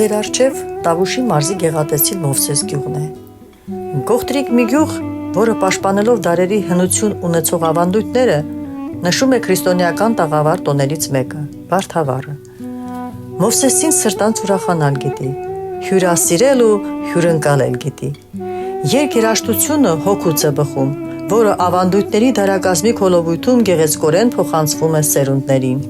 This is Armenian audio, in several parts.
Ձեր առջև Տավուշի մարզի գեղատեսիլ Մովսես գյուղն է։ Գողտրիկ մի գյուղ, որը պաշտպանելով դարերի հնություն ունեցող ավանդույթները, նշում է քրիստոնեական տաղավար տոներից մեկը՝ Վարդավառը։ Մովսեսին սրտանց ուրախանալ գիտի, հյուրասիրել ու հյուրընկալել գիտի։ Երգերաշտությունը հոգուց է բխում, որը ավանդույթների դարակազմի քոլովույթում գեղեցկորեն փոխանցվում է սերունդներին։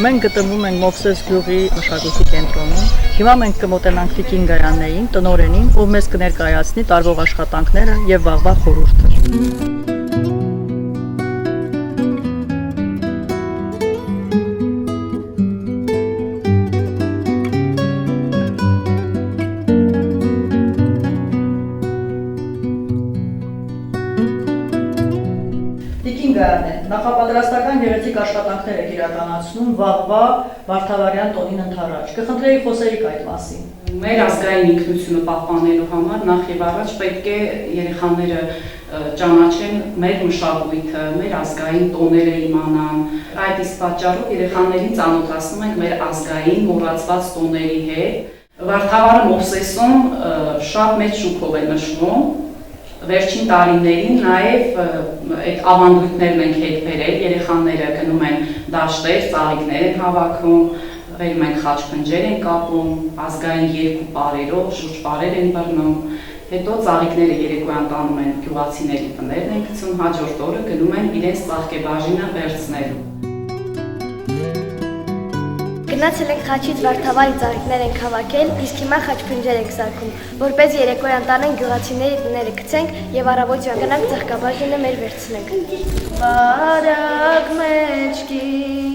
Մենք գտնվում ենք Մովսես գյուղի մշակույթի կենտրոնում։ Հիմա մենք կմոտենանք Տիկին Գայաններին, տնօրենին, ով մեզ կներկայացնի տարվող աշխատանքները եւ վաղվա խորհուրդը։ Նախապատրաստական գեղեցիկ աշխատանքներ եք իրականացնում վաղվա Վարդավառյան տոնին ընդառաջ։ Կխնդրեի խոսերիք այդ մասին։ Մեր ազգային ինքնությունը պահպանելու համար նախ եւ առաջ պետք է երեխաները ճանաչեն մեր մշակույթը, մեր ազգային տոները իմանան։ Այդ իսկ պատճառով երեխաներին ծանոթացնում ենք մեր ազգային մոռացված տոների հետ։ Վարդավառը Մովսեսում շատ մեծ շուկով է նշվում։ Վերջին տարիներին նաև այդ ավանդույթներն ենք հետ բերել, երեխաները գնում են դաշտեր, ծաղիկներ են հավաքում, վերում են խաչքնջեր են կապում, ազգային երգ ու պարերով, շուրջ պարեր են բռնում, հետո ծաղիկները երեկոյան տանում են գյուղացիների տներն են գցում, հաջորդ օրը գնում են իրենց ծաղկեբաժինը վերցնելու։ Գնացել ենք խաչից Վարդավառի ծաղիկներ ենք հավաքել, իսկ հիմա խաչքնջեր ենք սարքում, որպեսզի երեկոյան տանեն գյուղացիների տները գցենք եւ առավոտյան գնանք ծաղկաբաժինը մեր վերցնենք։ Բարակ մեջքի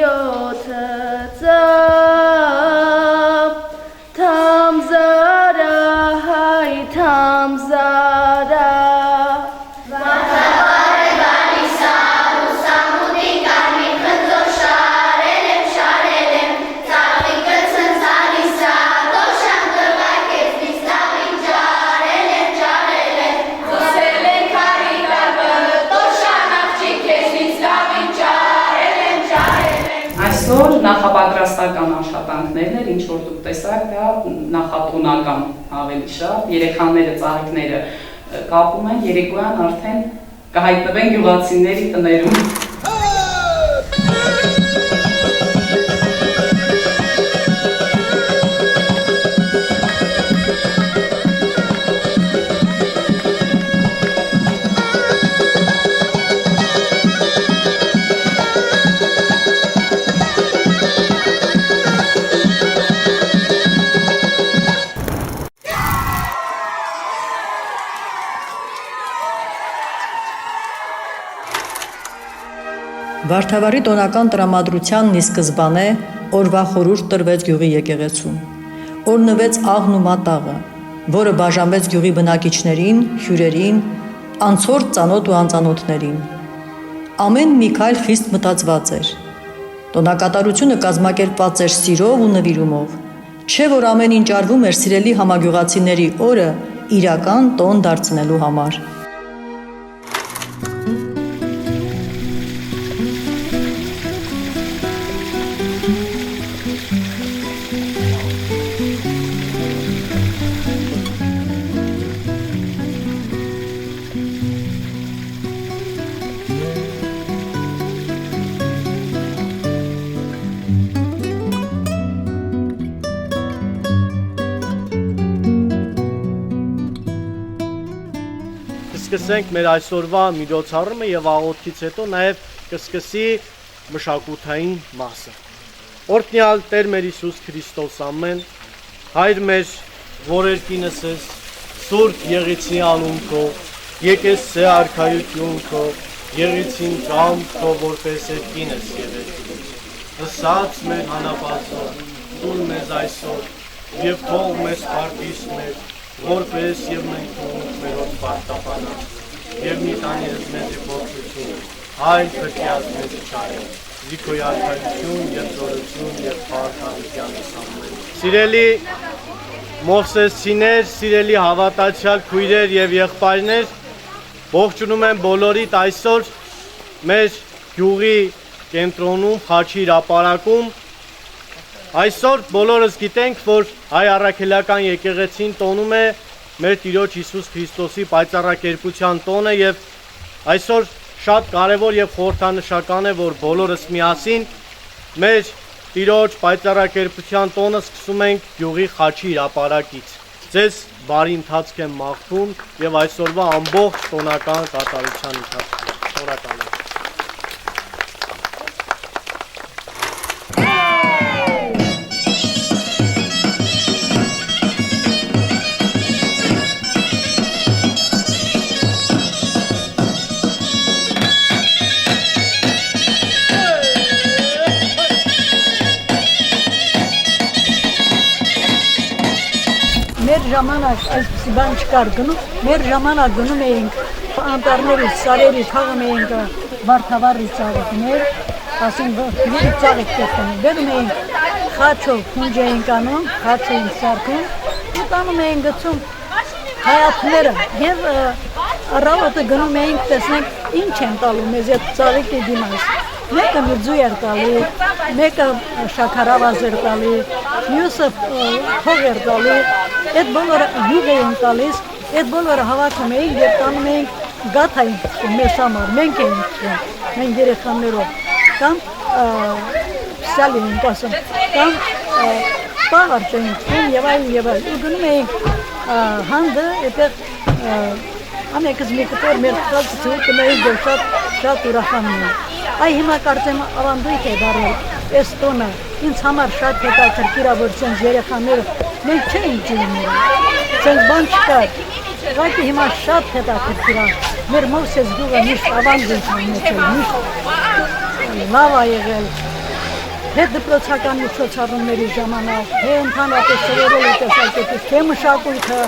7 ծավ, թամզարա հայ թամզարա Նախապատրաստական աշխատանքներն էր, ինչ որ դուք տեսաք, դա նախատոնական ավելի շատ, երեխաները ծաղիկները կապում են, երեկոյան արդեն կհայտնվեն գյուղացիների տներում։ Վարդավառի տոնական տրամադրությանն ի սկզբանե օրվա խորհուրդ տրվեց գյուղի եկեղեցում։ Օրնվեց աղն ու մատաղը, որը բաժանվեց գյուղի բնակիչներին, հյուրերին, անցորդ ծանոթ ու անծանոթներին։ Ամեն մի քայլ խիստ մտածված էր։ Տոնակատարությունը կազմակերպված էր սիրով ու նվիրումով, չէ որ ամեն ինչ արվում էր սիրելի համագյուղացիների օրը իրական տոն դարձնելու համար։ Սկսենք մեր այսօրվա միջոցառումը եւ աղոթքից հետո նաեւ կսկսի մշակութային մասը։ Օրհնյալ Տեր մեր Հիսուս Քրիստոս ամեն, Հայր մեր, որ երկինս ես, Սուրբ Եղեցի անուն քո, եկես սե արքայություն քո, Եղեցին կամ քո որպես երկինս եղեցին։ Հսած մեր հանապազով, տուր մեզ այսօր, եւ թող մեզ պարտիս մեր, որպես եւ մենք թողնենք մերոց պարտապանած, եւ մի տանիրս մեզ իբողջություն, հայր փրկյաց մեզ չարը, զիքոյ արքայություն եւ զորություն եւ փառք հավիտյանս ամեն։ Սիրելի Մովսեսցիներ, սիրելի հավատացյալ քույրեր եւ եղբայրներ, ողջունում եմ բոլորիդ այսօր մեր գյուղի կենտրոնում Խաչի հրապարակում։ Այսօր բոլորս գիտենք, որ հայ առաքելական եկեղեցին տոնում է մեր Տիրոջ Հիսուս Քրիստոսի պայծառակերպության տոնը եւ այսօր շատ կարեւոր եւ խորհրդանշական է, որ բոլորս միասին մեր Տիրոջ պայծառակերպության տոնը սկսում ենք գյուղի Խաչի հրապարակից։ Ձեզ բարի ընթացք եմ մաղթում եւ այսօրվա ամբողջ տոնական կատարության ընթացքում։ Շնորհակալ եմ։ Մեր ժամանակ այսպիսի բան չկար գնում, մեր ժամանակ գնում էինք անտառներից, սարերից, խաղում էինք վարդավառի ծաղիկներ, ասենք որ ծաղիկ կերտում, բերում էինք խաչով, քունջ էինք անում, խաչ էինք սարքում, ու տանում էինք գցում հայաթները եւ առավոտը գնում էինք տեսնենք ինչ են տալու մեզ այդ ծաղիկի դիմաց։ Մեկը միձու էր տալի, մեկը շաքարավազ էր տալի, մյուսը փող էր տալի, այդ բոլորը յուղ էին տալիս, այդ բոլորը հավաքում էինք եւ տանում էինք գաթային մեզ համար, մենք էինք մենք երեխաներով, կամ սալի էինք ասում, կամ պաղարջ էինք եւ այլ, ու գնում էինք հանդը, այդտեղ ամենքս մի կտոր մեր խալցը կնայինք շատ ուրախանում ենք։ Այ հիմա կարծեմ ավանդույթ է դառել այս տոնը, ինձ համար շատ հետաքրքիր է, որ ցենց երեխաները մենք չէինք ջինում, ցենց բան չկար, ուղղակի հիմա շատ հետաքրքիր է, մեր Մովսես գյուղը միշտ ավանդույթ է ունեցել, միշտ լավ է եղել, թե դպրոցական միջոցառումների ժամանակ, թե ընդհանրապես սովորելու տեսակետից, թե մշակույթը։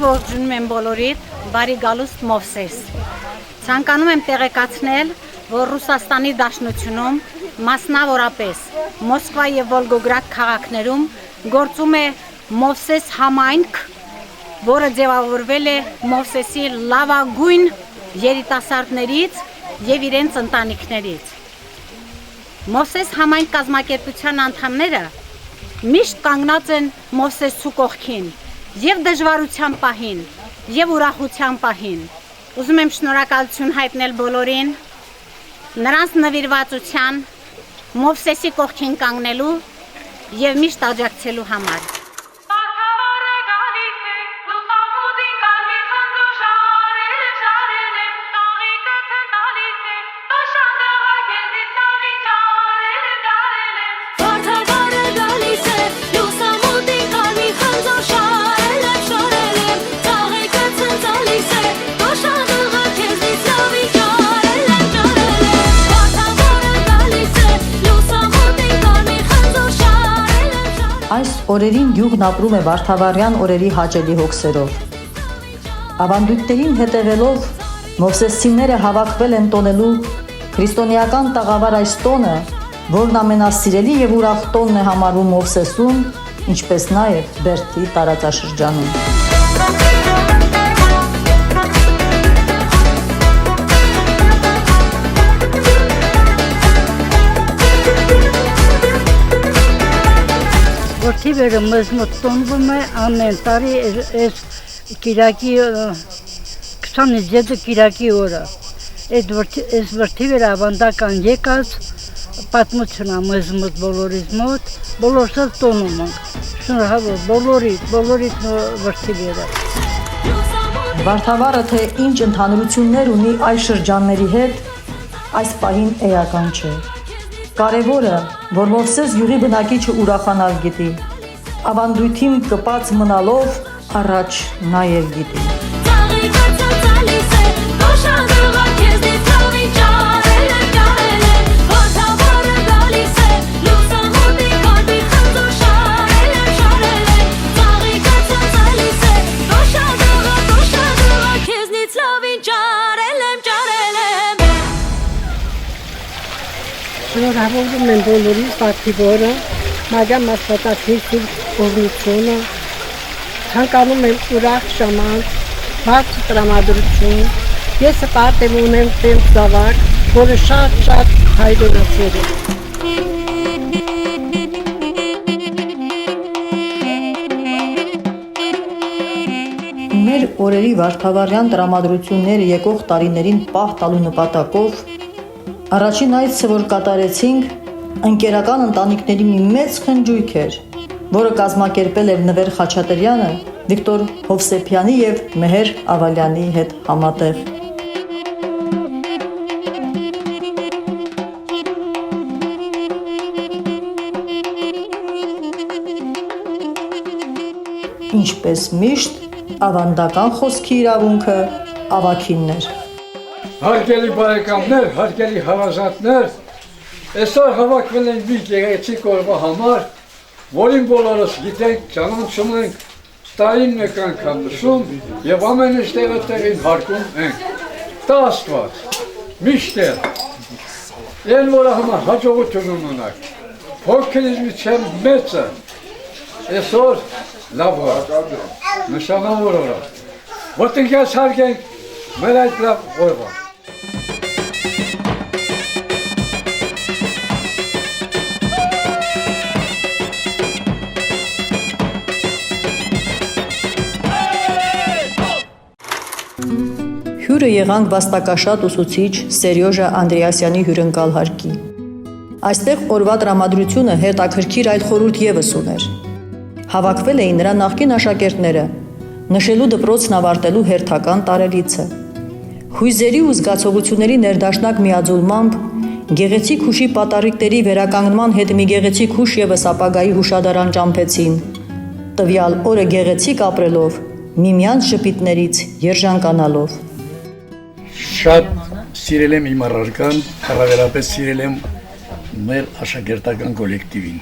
Ողջունում եմ բոլորիդ, բարի գալուստ Մովսես։ Ցանկանում եմ տեղեկացնել, որ Ռուսաստանի Դաշնությունում, մասնավորապես Մոսկվա եւ Վոլգոգրադ քաղաքներում գործում է Մովսես համայնք, որը ձևավորվել է Մովսեսի լավագույն երիտասարդներից եւ իրենց ընտանիքներից։ Մովսես համայնք կազմակերպության անդամները միշտ կանգնած են Մովսեսու կողքին եւ դժվարության պահին, եւ ուրախության պահին։ Ուզում եմ շնորհակալություն հայտնել բոլորին, նրանց նվիրվածության, Մովսեսի կողքին կանգնելու եւ միշտ աջակցելու համար։ Այս օրերին գյուղն ապրում է վարդավառյան օրերի հաճելի հոգսերով։ Ավանդույթներին հետևելով Մովսեսցիները հավաքվել են տոնելու քրիստոնեական տաղավար այս տոնը, որն ամենասիրելի եւ ուրախ տոնն է համարվում Մովսեսում, ինչպես նաեւ Բերդի տարածաշրջանում։ Որդիվերը մեզ մոտ տոնվում է ամեն տարի այս կիրակի 27 կիրակի օրը։ Այս որդիվերը ավանդական եկած պատմություն է մեզ մոտ բոլորիս մոտ, բոլորս տոնում ենք։ Շնորհավոր բոլորիդ որդիվերը։ Վարդավառը թե ինչ ընդհանրություններ ունի այս շրջանների հետ, այս պահին էական չէ։ Կարևորը, որ Մովսես յուղի բնակիչը ուրախանալ գիտի, ավանդույթին կպած մնալով առաջ նայել գիտի։ Շնորհավորում եմ բոլորիս Բաթիվորը, Մարիամ Աստվածածի օրհնությունը, ցանկանում եմ ուրախ ժամանց, բարձր տրամադրություն, ես հպարտ եմ ունեմ տեղ զավակ, որը շատ հայրենասեր է։ Մեր օրերի վարդավառյան տրամադրությունները եկող տարիներին պահ տալու նպատակով առաջին այցը, որ կատարեցինք, ընկերական ընտանիքների մի մեծ խնջույք էր, որը կազմակերպել էր Նվեր Խաչատրյանը, Վիկտոր Հովսեփյանի և Մեհեր Ավալյանի հետ համատեղ։ Ինչպես միշտ, ավանդական խոսքի իրավունքը ավագինն էր։ Հարգելի բարեկամներ, հարգելի հարազատներ, այսօր հավաքվել ենք մի գեղեցիկ օրվա համար, որին բոլորս գիտենք, ճանաչում ենք, տարին մեկ անգամ լսում եւ ամեն ինչ տեղին հարգում ենք։ Տա Աստված, միշտ են որը համար հաջողություն ունենաք, փոքրիցից մեծը, այսօր լավ օր, նշանավոր օր, ոտնկյաց հարգենք մեր այդ լավ օրվա։ Հյուրը եղանք վաստակաշատ ուսուցիչ Սերյոժա Անդրեասյանի հյուրընկալ հարկի։ Այստեղ օրվա տրամադրությունը հետաքրքիր այլ խորհուրդ ևս ուներ։ Հավաքվել էին նրա նախկին աշակերտները, նշելու դպրոցն ավարտելու հերթական տարելիցը։ Հույզերի ու զգացողությունների ներդաշնակ միաձուլմամբ գեղեցիկ հուշի պատառիկների վերականգնման հետ մի գեղեցիկ հուշ ևս ապագայի հուշադարան ճամփեցին, տվյալ օրը գեղեցիկ ապրելով, միմյանց ժպիտներից երջանկանալով։ Շատ սիրել եմ իմ առարկան, առավելապես սիրել եմ մեր աշակերտական կոլեկտիվին։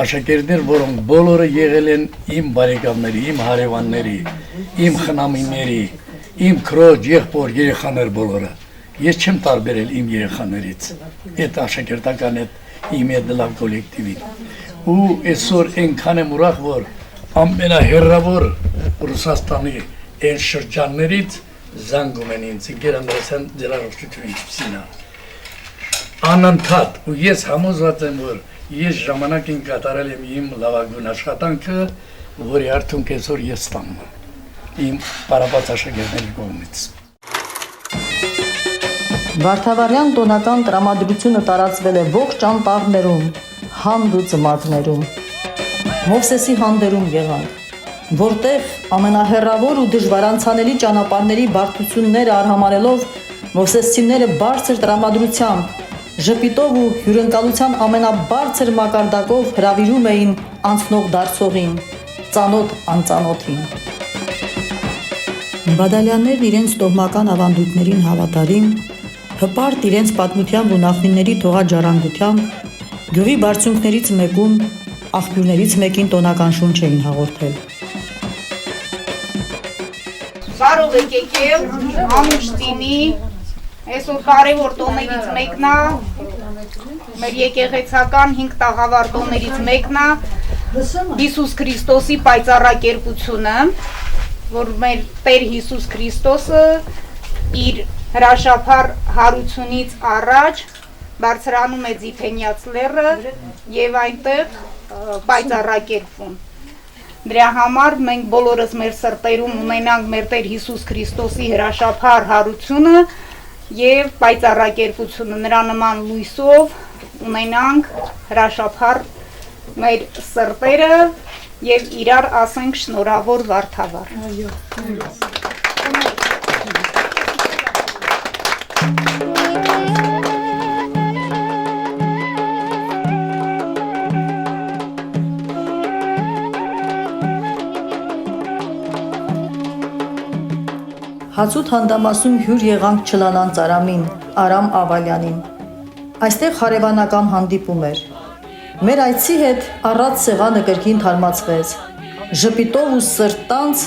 Աշակերտներ, որոնք բոլորը եղել են իմ բարեկամների, իմ հարևանների, իմ խնամիների, իմ քրոջ, եղբոր երեխաներ բոլորը։ Ես չեմ տարբերել իմ երեխաներից, այդ աշակերտական իմ այդ լավ կոլեկտիվին։ Ու այսօր այնքան եմ ուրախ, որ ամենահեռավոր Ռուսաստանի այն շրջաններից զանգում են ինձ, Գեր Անդրեասյան ձեր առողջությունը ինչպիսին է։ Անընդհատ, ու ես համոզված եմ, որ ես ժամանակին կատարել եմ իմ լավագույն աշխատանքը, որի արդյունք այսօր ես ստանում եմ իմ պարապած աշակերտների կողմից։ Վարդավառյան տոնական տրամադրությունը տարածվել է ողջ անտառներում, հանդ ու ծմակներում։ Մովսեսի հանդերում եղանք, որտեղ ամենահեռավոր ու դժվարանցանելի ճանապարհների բարդությունները արհամարելով մովսեսցիները բարձր տրամադրությամբ, ժպիտով ու հյուրընկալության ամենաբարձր մակարդակով հրավիրում էին անցնող դարձողին, ծանոթ անծանոթին։ Բադալյաններն իրենց տոհմական ավանդույթներին հավատարիմ, հպարտ իրենց պատմությամբ ու նախնիների թողած ժառանգությամբ, գյուղի բարձունքներից մեկում, աղբյուրներից մեկին տոնական շունչ էին հաղորդել։ Բարով եք եկել, անուշտինի, այսօր կարևոր տոներից մեկն է, մեր եկեղեցական 5 տաղավար տոներից մեկն է, Հիսուս Քրիստոսի պայծառակերպությունը, որ մեր Տեր Հիսուս Քրիստոսը իր հրաշափառ հարությունից առաջ բարձրանում է Ձիթենյաց լեռը եւ այնտեղ պայծառակերպվում։ Դրա համար մենք բոլորս մեր սրտերում ունենանք մեր Տեր Հիսուս Քրիստոսի հրաշափառ հարությունը եւ պայծառակերպությունը, նրա նման լույսով ունենանք հրաշափառ մեր սրտերը եւ իրար ասենք շնորհավոր վարդավառ։ Հացուտ հանդամասում հյուր եղանք Չլանան ծարամին, Արամ Ավալյանին։ Այստեղ հարևանական հանդիպում էր։ Մեր այցի հետ առած սեղանը կրկին թարմացվեց։ Ժպիտով ու սրտանց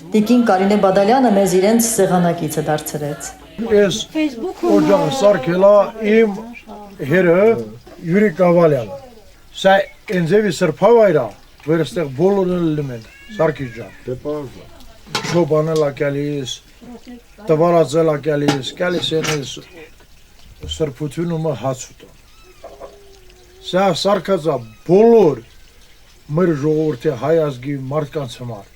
Տիկին Կարինե Բադալյանը մեզ իրենց սեղանակիցը դարձրեց։ Ես օջախը սարքելա իմ հերը Յուրի Կավալյանը։ Սա ինձևի սրբավայր է, որ այստեղ բոլորը լնում են, Սարգիս ջան։ Շոբանել է գալիս, տվարածել է գալիս են սրբությունը հաց ուտում։ Սա սարքած է բոլոր մեր ժողովրդի հայ ազգի մարդկանց համար։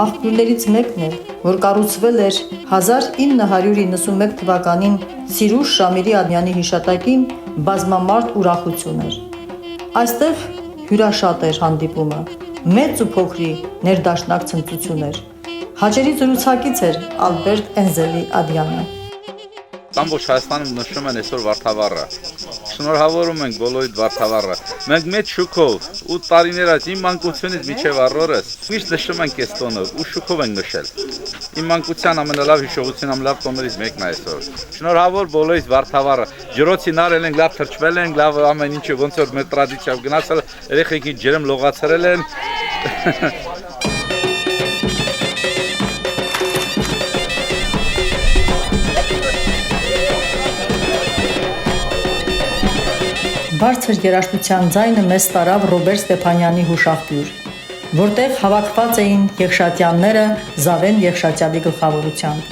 Աղբյուրներից մեկն էր, որ կառուցվել էր 1991 թվականին Սիրուշ Շամիրի Ադյանի հիշատակին բազմամարդ ուրախություն էր։ Այստեղ հյուրաշատ էր հանդիպումը, մեծ ու փոքրի ներդաշնակ ցնծություն էր։ Հաջերի զրուցակից էր Ալբերտ Էնզելի Ադյանը։ Ամբողջ Հայաստանում նշում են այսօր Վարդավառը։ Շնորհավորում ենք բոլորիդ Վարդավառը։ Մենք մեծ շուքով 8 տարիներ այդ իմ մանկությունից մինչև առօրս միշտ նշում ենք այս տոնը ու շուքով ենք նշել։ Իմ մանկության ամենալավ հիշողության ամենալավ տոներից մեկն է այսօր։ Շնորհավոր բոլորիդ Վարդավառը։ Ջրոցին արել ենք, լավ թրջվել ենք, լավ ամեն ինչը ոնց որ մեր տրադիցիայով գնացել, երեխեքին ջրեմ լողացրել են։ Բարձր երաժշտության ձայնը մեզ տարավ Ռոբերտ Ստեփանյանի հուշաղբյուր, որտեղ հավաքված էին Եղշատյանները Զավեն Եղշատյանի գլխավորությամբ։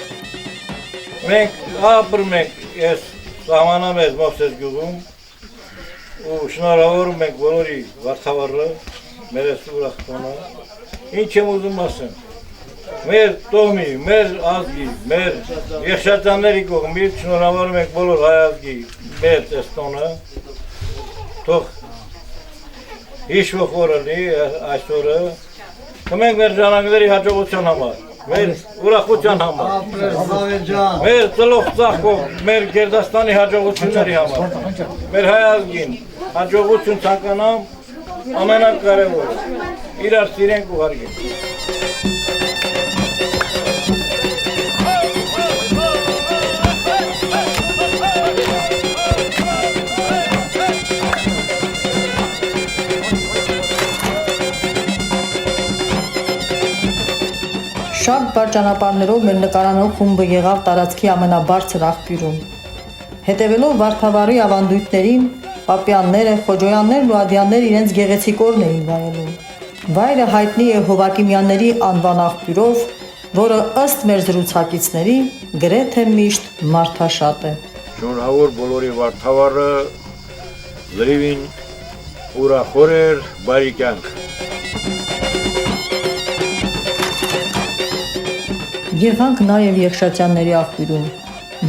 Մենք ապրում ենք այս սահմանամեզ Մովսես գյուղում ու շնորհավորում ենք բոլորի Վարդավառը, մեր ուրախ տոնը։ Ինչ եմ ուզում ասեմ։ Մեր տոհմի, մեր ազգի, մեր Եղշատյանների կողմից շնորհավորում ենք բոլոր հայ ազգի մեր այս տոնը։ Թող հիշվող օրը լի այս օրը, մենք մեր ժանագների հաջողության համար, մեր ուրախության համար, մեր ծլող ծաղկով, մեր Գերդաստանի հաջողությունների համար, մեր հայ ազգին հաջողություն ցանկանամ ամենակարևորը, իրար սիրենք ու հարգենք։ Շատ բար ճանապարհներով մեր նկարանող խումբը եղավ տարածքի ամենաբարձր աղբյուրում։ Հետևելով Վարդավառի ավանդույթներին, Պապյանները, Խոջոյաններն ու Ադյանները իրենց գեղեցիկ օրն էին վայելում։ Վայրը հայտնի է Հովակիմյանների անվան աղբյուրով, որը ըստ մեր զրուցակիցների գրեթե միշտ մարդաշատ է։ Շնորհավոր բոլորի Վարդավառը, լրիվին ուրախ օրեր, բարի կյանք։ Եղանք նաև Եղշատյանների աղբյուրում,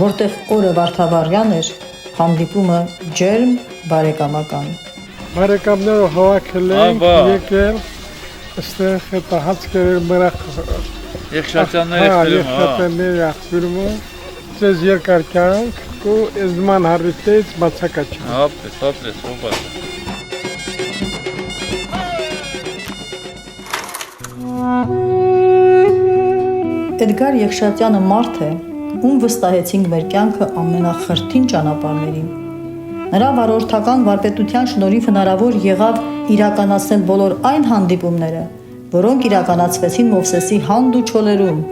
որտեղ օրը Վարդավառյան էր, հանդիպումը ջերմ բարեկամական։ Բարեկամները հավաքել ենք, եկել, այստեղ հետահաց կերել մրախ Եղշատյանների աղբյուրում, ձեզ երկար կյանք ու զման հարրիտից բացակաչ։ Հապես, հոբաս։ Էդգար Եղշատյանը մարդ է, ում վստահեցինք մեր կյանքը ամենախրթին ճանապարհներին։ Նրա վարորդական վարպետության շնորհիվ հնարավոր եղավ իրականացնել բոլոր այն հանդիպումները, որոնք իրականացվեցին Մովսեսի հանդ ու չոլերում,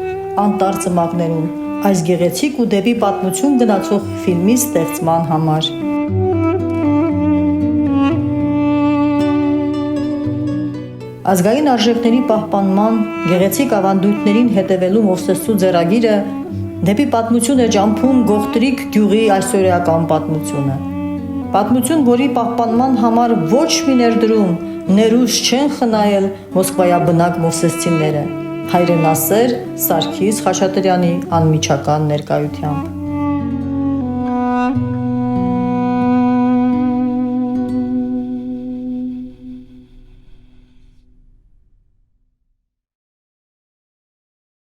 անտառ ծմակներում, այս գեղեցիկ ու դեպի պատմություն գնացող ֆիլմի ստեղծման համար։ Ազգային արժեքների պահպանման, գեղեցիկ ավանդույթներին հետևելու Մովսեսու ձեռագիրը դեպի պատմություն է ջամփում Գողտրիկ գյուղի այսօրեական պատմությունը։ Պատմություն, որի պահպանման համար ոչ մի ներդրում, ներուժ չեն խնայել Մոսկվայաբնակ մովսեսցիները, հայրենասեր Սարգիս Խաչատրյանի անմիջական ներկայությամբ։